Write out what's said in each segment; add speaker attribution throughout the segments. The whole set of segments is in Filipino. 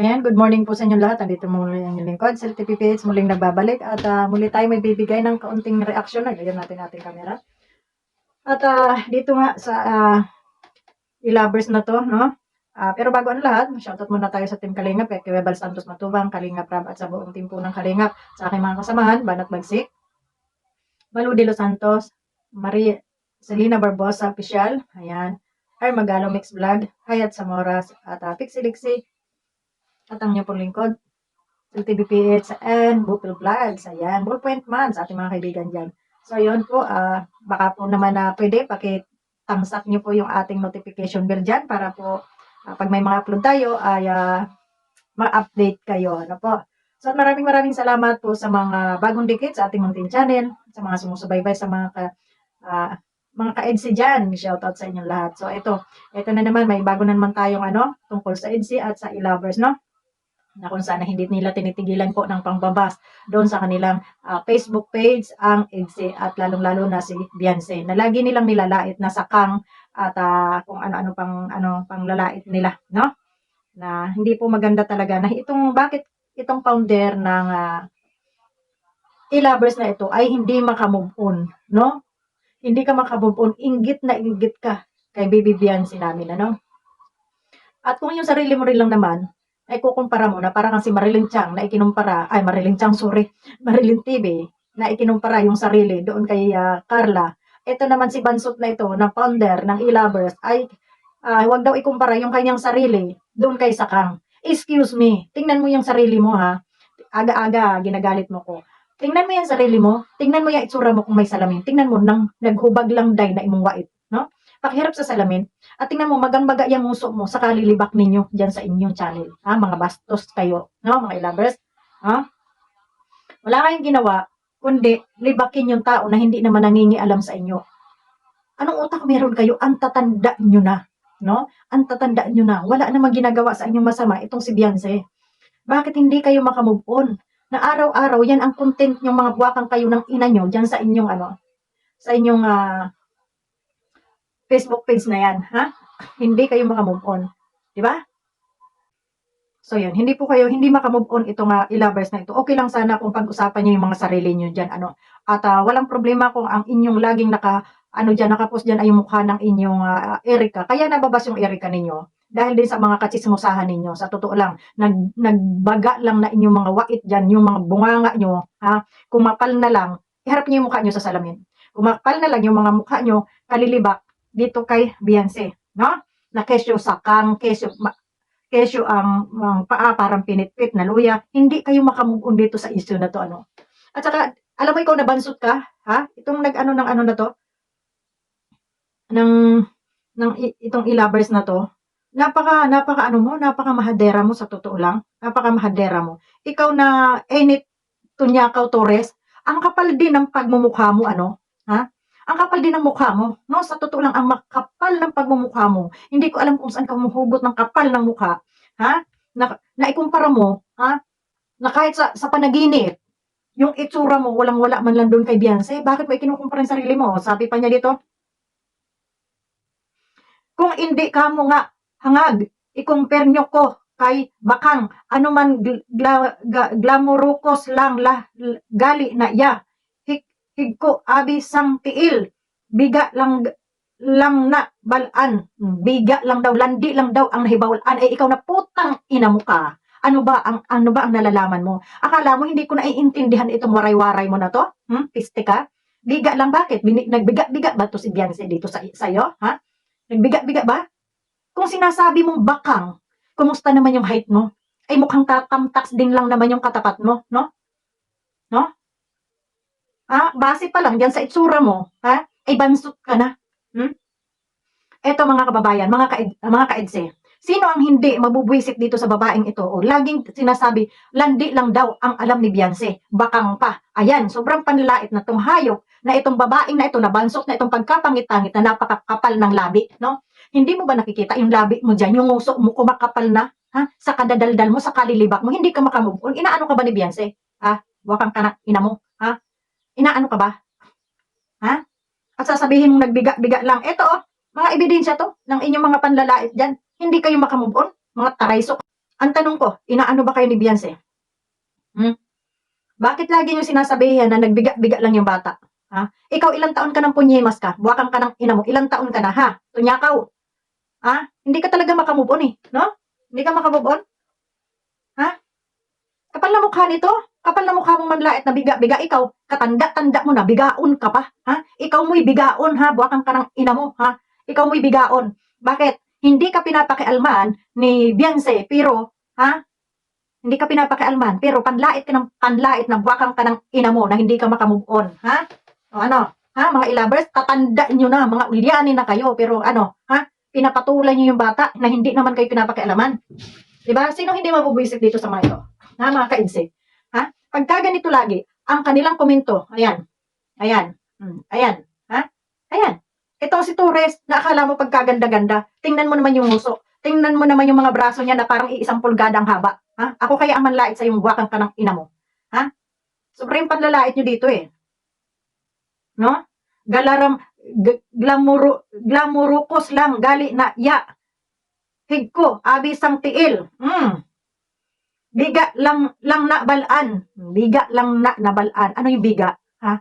Speaker 1: Ayan, good morning po sa inyong lahat. Andito muli ang inyong lingkod, Sir TPPH, muling nagbabalik at muli tayo may bibigay ng kaunting reaksyon. Nagayon natin ating camera. At dito nga sa i-lovers na to, no? Pero bago ang lahat, shoutout muna tayo sa Team Kalingap, kay Webal Santos Matubang, Kalingap Rab at sa buong team po ng Kalingap, sa aking mga kasamahan, Banat Bagsik, Malu de Los Santos, Maria Selena Barbosa Official, ayan, Ay Magalo Mix Vlog, Hayat Samoras, at Pixie Lixie, at ang inyong pong lingkod, LTBPH and Bupil Vlogs. Ayan, ballpoint man sa ating mga kaibigan dyan. So, yun po, baka po naman na pwede, pakitangsak nyo po yung ating notification bell dyan para po pag may mga upload tayo ay ma-update kayo. Ano po? So, maraming salamat po sa mga bagong dikit sa ating munting channel, sa mga sumusubaybay, sa mga ka-EDC dyan. Shoutout sa inyong lahat. So, ito na naman, may bago na naman tayong tungkol sa EDC at sa e-lovers, no? Na kung saan hindi nila tinitigilan po ng pangbabas doon sa kanilang Facebook page ang EDC at lalong-lalo na si Beyonce na lagi nilang nilalait na sakang at kung ano-ano pang lalait nila, no? Na hindi po maganda talaga na bakit itong founder ng e-lovers na ito ay hindi makamove on, no? Hindi ka makamove on, inggit na inggit ka kay Baby Beyonce namin, ano? At kung yung sarili mo rin lang naman, ay kukumpara mo na parang si Marilyn Chang na Marilyn Chang, sorry, Marilyn TV, na ikinumpara yung sarili doon kay Carla. Ito naman si Bansot na ito, na founder ng e-lovers, ay huwag daw ikumpara yung kanyang sarili doon kay Sakang. Excuse me, tingnan mo yung sarili mo ha. Aga-aga, ginagalit mo ko. Tingnan mo yung sarili mo, tingnan mo yung itsura mo kung may salamin. Tingnan mo nang naghubag lang day na imong wait, no? Pakihirap sa salamin, at tingnan mo, magang-baga yung muso mo sa kalilibak ninyo dyan sa inyong channel. Mga bastos kayo, no, mga e-lovers. Wala kayong ginawa, kundi libakin yung tao na hindi naman nangingialam sa inyo. Anong utak meron kayo? Ang tatanda nyo na, no? Ang tatanda nyo na. Wala namang ginagawa sa inyong masama itong si Beyonce. Bakit hindi kayo makamove on? Na araw-araw, yan ang content yung mga buwakang kayo ng ina nyo dyan sa inyong sa inyong Facebook page na yan, ha? Hindi kayo makamove on. Di ba? So yun, hindi makamove on itong e-lovers na ito. Okay lang sana kung pag-usapan niyo yung mga sarili niyo diyan, At walang problema kung ang inyong laging nakapost diyan ay yung mukha ng inyong Erica. Kaya nababas yung Erica ninyo dahil din sa mga katsismusahan ninyo. Sa totoo lang, nagbaga lang na inyong mga wait diyan, yung mga bunganga nyo, ha? Kumapal na lang, iharap niyo yung mukha niyo sa salamin. Kumapal na lang yung mga mukha nyo, kalilibak dito kay Beyonce, no? Na kesyo sakang, kesyo ang paa parang pinitpit na luya, hindi kayo makamove on dito sa issue na to, At saka, alam mo ikaw nabansot ka, ha? Itong nag-ano ng na to, itong e-lovers na to, napaka mahadera mo sa totoo lang, napaka mahadera mo. Ikaw na Enid Tunyakaw Torres, ang kapal din ng pagmumukha mo, ha? Ang kapal din ng mukha mo, no? Sa totoo lang, ang makapal ng pagmumukha mo. Hindi ko alam kung saan ka humuhugot ng kapal ng mukha, ha? Na ikumpara mo, ha? Na kahit sa panaginip, yung itsura mo, walang-wala man lang doon kay Beyonce, bakit mo ikinukumpara yung sarili mo? Sabi pa niya dito, kung hindi ka mo nga hangag, i-compare nyo ko kay Bakang, anuman glamorokos lang gali na ya, higko abi sang tiil, biga lang na balan, biga lang daw, landi lang daw ang nahibawalan, ay ikaw na putang ina mo ka. Ano ba ang nalalaman mo? Akala mo hindi ko naiintindihan itong waray-waray mo na to? Piste ka? Biga lang, bakit? Nagbiga-biga ba to si Beyonce dito sa iyo, ha? Nagbiga-biga ba? Kung sinasabi mong Bakang, kumusta naman yung height mo? Ay mukhang tatamtax din lang naman yung katapat mo, no? No? Base pa lang diyan sa itsura mo, ha? Ay bansot ka na. Eto mga kababayan, mga kaedse, sino ang hindi mabubwisit dito sa babaeng ito? O laging sinasabi, landi lang daw ang alam ni Beyonce, Bakang pa. Ayan, sobrang panlait na tong hayop na itong babaeng na ito, na bansot na itong pagkapangit-angit na napakakapal ng labi, no? Hindi mo ba nakikita yung labi mo dyan, yung nguso mo kumakapal na, ha? Sa kadadaldal mo, sa kalilibak mo, hindi ka makamove on. Inaano ka ba ni Beyonce? Ha? Wakang ka na, ina mo, ha? Inaano ka ba? Ha? At sasabihin mong nagbiga-biga lang. Ito, mga ebidensya to ng inyong mga panlalait dyan. Hindi kayo makamove on, mga tarayso. Ang tanong ko, inaano ba kayo ni Beyonce? Bakit lagi niyo sinasabihan na nagbiga-biga lang yung bata? Ha? Ikaw, ilang taon ka ng punyemas ka? Buwakang ka ng ina mo. Ilang taon ka na, ha? Tunyakaw. Ha? Hindi ka talaga makamove on eh. No? Hindi ka makamove on? Ha? Kapal na mukha nito. Kapal na mukha mong manlait na biga-biga. Ikaw, katanda-tanda mo na. Bigaon ka pa. Ha? Ikaw mo'y bigaon, ha? Buwakang ka ng ina mo, ha? Ikaw mo'y bigaon. Bakit? Hindi ka pinapakialman ni Beyonce, pero, ha? Hindi ka pinapakialman, pero panlait ka ng panlait na buwakang ka ng ina mo na hindi ka makamove on, ha? O ano, ha? Mga ilabers, tatanda nyo na, mga ulyanin na kayo, pero ano, ha? Pinapatulan nyo yung bata na hindi naman kayo pinapakialaman. Diba? Sino hindi mabubwisit dito sa mga ito? Ha, mga kainse? Ha? Pagka ganito lagi, ang kanilang komento, ayan, ayan, ayan, ha? Ayan. Itong si Torres, na akala mo pagkaganda-ganda, tingnan mo naman yung muso. Tingnan mo naman yung mga braso niya na parang iisang pulgada ang haba. Ha? Ako kaya ang manlait sa yung buwakang ka ng ina mo. Ha? Sobrang panlalait nyo dito eh. No? Glamurukos lang, gali na ya. Higko, abisang tiil. Biga lang na balaan. Biga lang na nabalaan. Ano yung biga? Ha?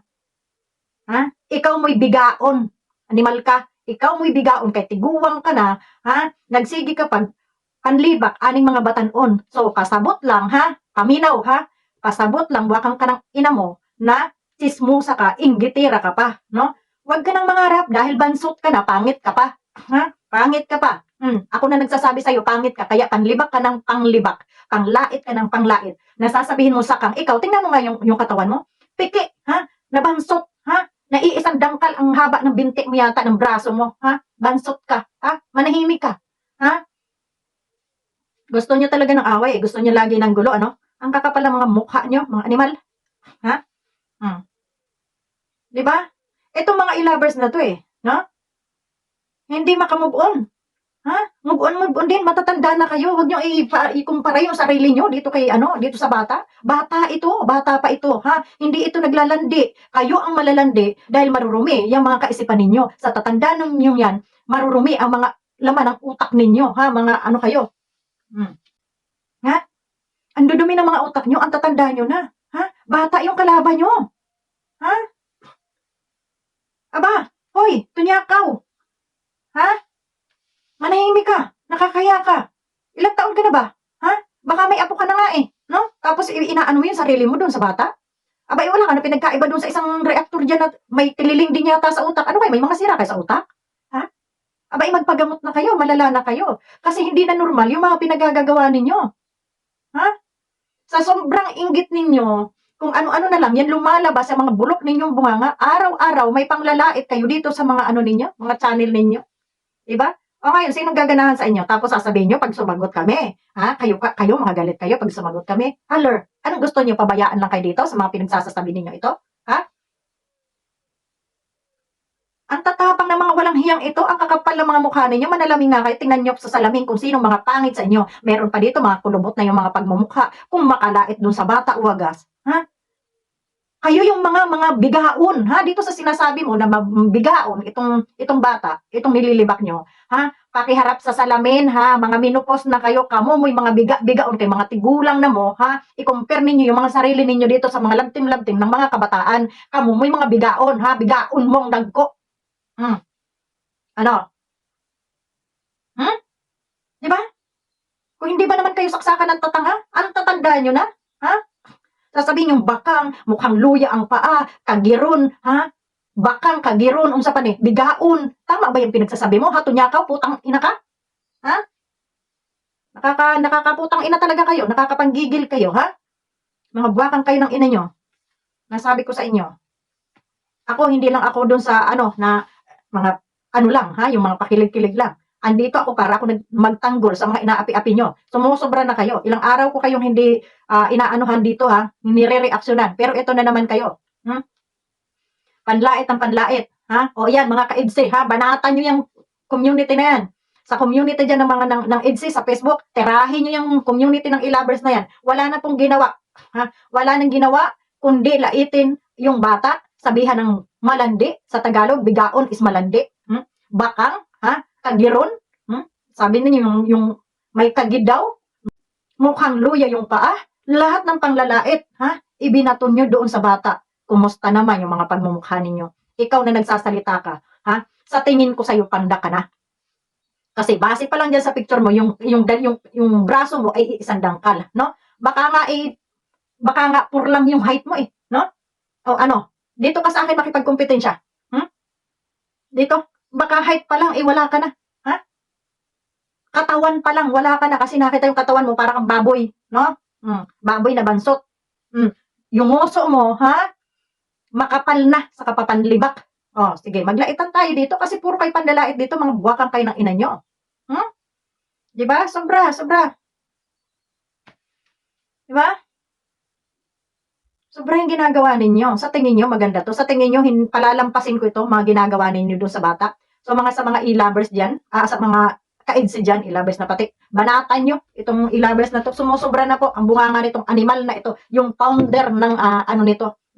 Speaker 1: Ha? Ikaw mo'y bigaon. Animal ka. Ikaw mo'y bigaon kay tiguwang ka na, ha? Nagsigi ka pag panlibak aning mga batanon. So kasabot lang ha, paminaw ha. Kasabot lang wakang ka ng ina mo na sismusa ka, inggitira ka pa, no? Huwag ka nang mangarap dahil bansot ka na, pangit ka pa. Ha? Pangit ka pa. Ako na nagsasabi sa'yo, pangit ka, kaya panlibak ka ng panglibak, panglait ka ng panglait. Nasasabihin mo sa kang ikaw, tingnan mo nga yung katawan mo. Piki, ha? Nabansot, ha? Naiisang dangkal ang haba ng binti mo yata ng braso mo, ha? Bansot ka, ha? Manahimik ka, ha? Gusto niyo talaga ng away, gusto niyo lagi ng gulo, ano? Ang kakapal ng mga mukha niyo, mga animal, ha? Di ba? Itong mga i-lovers na to eh, no? Hindi makamove on. Ha? Move on din, matatanda na kayo. Huwag niyo ikumpara yung sarili niyo dito kay dito sa bata. Bata pa ito, ha? Hindi ito naglalandi. Kayo ang malalandi dahil marurumi yung mga kaisipan ninyo. Sa tatanda ninyo yan, marurumi ang mga laman ng utak ninyo, ha? Mga ano kayo. Ha? Ang dudumi ng mga utak niyo, ang tatanda niyo na. Ha? Bata yung kalaban niyo. Ha? Aba, hoy, tunyakaw. Ha? Manahimik ka, nakakaya ka. Ilang taon ka na ba? Ha? Baka may apo ka na nga eh, no? Tapos inaano mo yung sarili mo doon sa bata? Aba, wala ka na pinagkaiba doon sa isang reactor dyan na may tililing din yata sa utak. Ano kayo, may mga sira kayo sa utak? Ha? Aba, magpagamot na kayo, malala na kayo. Kasi hindi na normal yung mga pinagagagawa ninyo. Ha? Sa sobrang inggit ninyo, kung ano-ano na lang, yan lumalabas sa mga bulok ninyong bunganga, araw-araw may panglalait kayo dito sa mga ano ninyo, mga channel ninyo. Diba? O ngayon, sinong gaganahan sa inyo? Tapos sasabihin nyo, pag sumagot kami, ha? Kayo mga galit kayo pag sumagot kami. Haller, anong gusto nyo? Pabayaan lang kayo dito sa mga pinagsasasabi ninyo ito? Ha? Ang tatapang ng mga walang hiyang ito, ang kakapal ng mga mukha ninyo, manalamin nga kayo, tingnan nyo sa salamin kung sinong mga pangit sa inyo. Meron pa dito mga kulubot na yung mga pagmumukha, kung makalait dun sa bata o wagas. Ha? Kayo yung mga bigaon, ha? Dito sa sinasabi mo na bigaon itong bata, itong nililibak nyo, ha? Pakiharap sa salamin, ha? Mga minupos na kayo, kamo mo'y mga bigaon kay mga tigulang na mo, ha? I-compare ninyo yung mga sarili ninyo dito sa mga labtim-labtim ng mga kabataan. Kamo mo'y mga bigaon, ha? Bigaon mong dagko. Ano? Di ba? Kung hindi ba naman kayo saksakan ng tatanga, anong tatandaan nyo na? Ha? Sasabihin yung bakang, mukhang luya ang paa, kagiron, ha? Bakang, kagiron, unsa pa ni, bigaon. Tama ba yung pinagsasabi mo? Ha, tunyakaw, putang ina ka? Ha? Nakakaputang ina talaga kayo, nakakapanggigil kayo, ha? Mga bakang kayo ng ina nyo. Nasabi ko sa inyo. Ako, hindi lang ako dun sa, na mga, lang, ha? Yung mga pakilig-kilig lang. Andito ako para ako magtanggol sa mga inaapi-api nyo. Sumusobra na kayo. Ilang araw ko kayong hindi inaanuhan dito ha, nire-reaksyonan. Pero ito na naman kayo. Panlait ang panlait. Ha? O yan, mga ka-EDSE, ha? Banatan nyo yung community na yan. Sa community dyan ng mga ng EDSE sa Facebook, tirahin nyo yung community ng e-lovers na yan. Wala na pong ginawa. Ha? Wala nang ginawa, kundi laitin yung bata, sabihan ng malandi. Sa Tagalog, bigaon is malandi. Bakang, ha? Kagiron, sabi niyo yung may kagid daw, Mukhang luya yung paa. Lahat ng panglalait, ha? Ibinaton nyo doon sa bata. Kumusta naman yung mga pagmumukha ninyo? Ikaw na nagsasalita ka, ha? Sa tingin ko sa'yo, panda ka na. Kasi base pa lang dyan sa picture mo, yung braso mo ay isang dangkal, no? Baka nga pur lang yung height mo eh, no? O ano, dito ka sa akin makipagkompetensya. Dito, baka height pa lang, wala ka na. Ha? Katawan pa lang, wala ka na kasi nakita yung katawan mo, parang kang baboy, no? Baboy na bansot. Yung nguso mo, ha? Makapal na sa kapapanlibak. Oh, sige, maglaitan tayo dito kasi puro kayo pandalait dito, mga buwakang kayo ng ina nyo. Diba? Sobra, sobra. Diba? Sobra yung ginagawa ninyo. Sa tingin nyo, maganda to. Sa tingin nyo, palalampasin ko ito, mga ginagawa ninyo doon sa bata. So, sa mga e-lovers dyan, sa mga ka-edsi dyan, e-lovers na pati, banatan nyo, itong e-lovers na to, sumusobra na po ang bunganga nitong animal na ito, yung founder ng,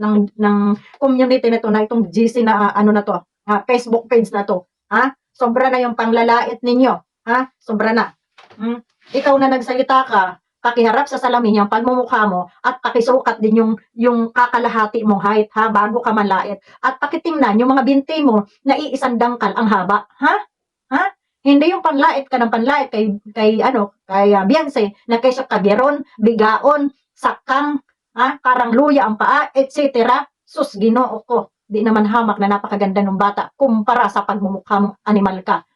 Speaker 1: ng community nito, na itong GC na, na to, Facebook page na to, sobra na yung panglalait ninyo, sobra na. Ikaw na nagsalita ka, pakiharap sa salamin yung pagmumukha mo at pakisukat din yung kakalahati mong height, bago ka manlait. At pakitingnan yung mga binti mo na iisang dangkal ang haba, Hindi yung panlait ka ng panlait kay Beyonce na kay sa kabiron, bigaon, sakang, parang luya ang paa, etc. Sus, Ginoo ko. Di naman hamak na napakaganda ng bata kumpara sa pagmumukha mong animal ka,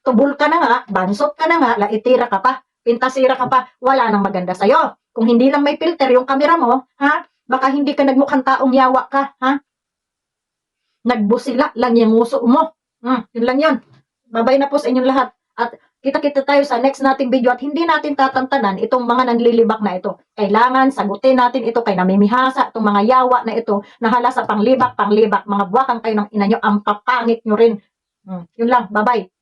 Speaker 1: Tubol ka na nga, bansot ka na nga, laitira ka pa, pintasira ka pa, wala nang maganda sa'yo. Kung hindi lang may filter yung camera mo, baka hindi ka nagmukhang taong yawa ka, Nagbusila lang yung nguso mo. Yun lang yun. Babay na po sa inyong lahat. At kita-kita tayo sa next nating video at hindi natin tatantanan itong mga nanlilibak na ito. Kailangan sagutin natin ito kay namimihasa, itong mga yawa na ito, na hala sa panglibak, mga buwakang kayo ng ina nyo, ang papangit nyo rin. Yun lang, bye-bye.